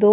2